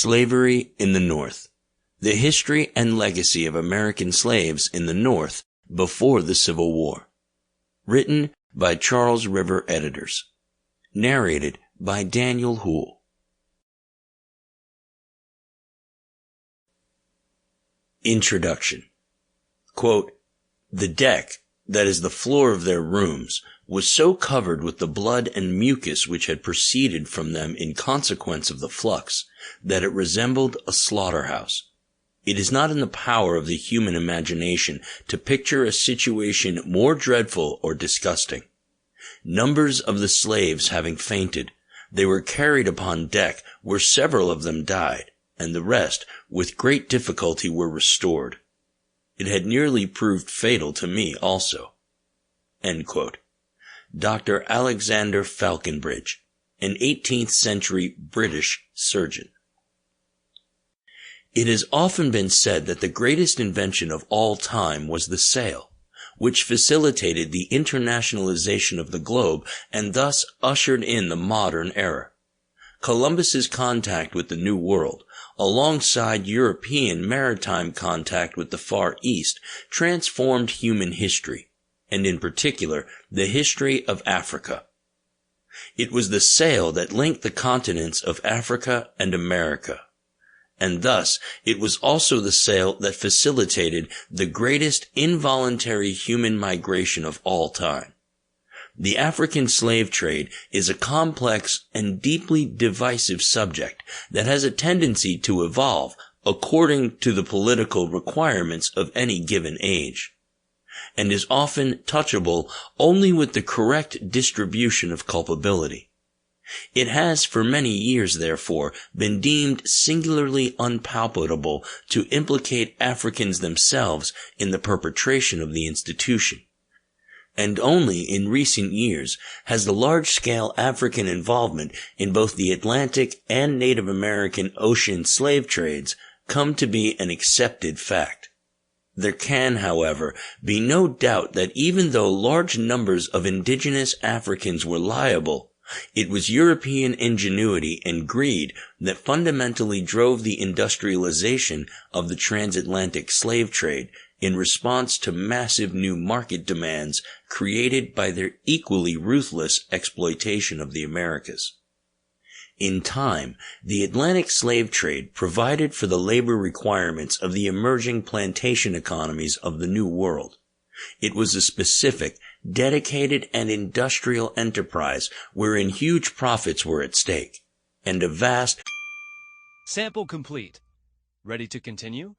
Slavery in the North. The History and Legacy of American Slaves in the North Before the Civil War. Written by Charles River Editors. Narrated by Daniel Houle. Introduction. Quote, "The deck, that is the floor of their rooms, was so covered with the blood and mucus which had proceeded from them in consequence of the flux, that it resembled a slaughterhouse. It is not in the power of the human imagination to picture a situation more dreadful or disgusting. Numbers of the slaves having fainted, they were carried upon deck, where several of them died, and the rest, with great difficulty, were restored. It had nearly proved fatal to me also." End quote. Dr. Alexander Falconbridge, an 18th century British surgeon. It has often been said that the greatest invention of all time was the sail, which facilitated the internationalization of the globe and thus ushered in the modern era. Columbus's contact with the New World, alongside European maritime contact with the Far East, transformed human history, and in particular, the history of Africa. It was the sail that linked the continents of Africa and America, and thus it was also the sail that facilitated the greatest involuntary human migration of all time. The African slave trade is a complex and deeply divisive subject that has a tendency to evolve according to the political requirements of any given age, and is often touchable only with the correct distribution of culpability. It has for many years, therefore, been deemed singularly unpalatable to implicate Africans themselves in the perpetration of the institution. And only in recent years has the large-scale African involvement in both the Atlantic and Native American ocean slave trades come to be an accepted fact. There can, however, be no doubt that even though large numbers of indigenous Africans were liable, it was European ingenuity and greed that fundamentally drove the industrialization of the transatlantic slave trade in response to massive new market demands created by their equally ruthless exploitation of the Americas. In time, the Atlantic slave trade provided for the labor requirements of the emerging plantation economies of the New World. It was a specific, dedicated, and industrial enterprise wherein huge profits were at stake, and a vast... Sample complete. Ready to continue?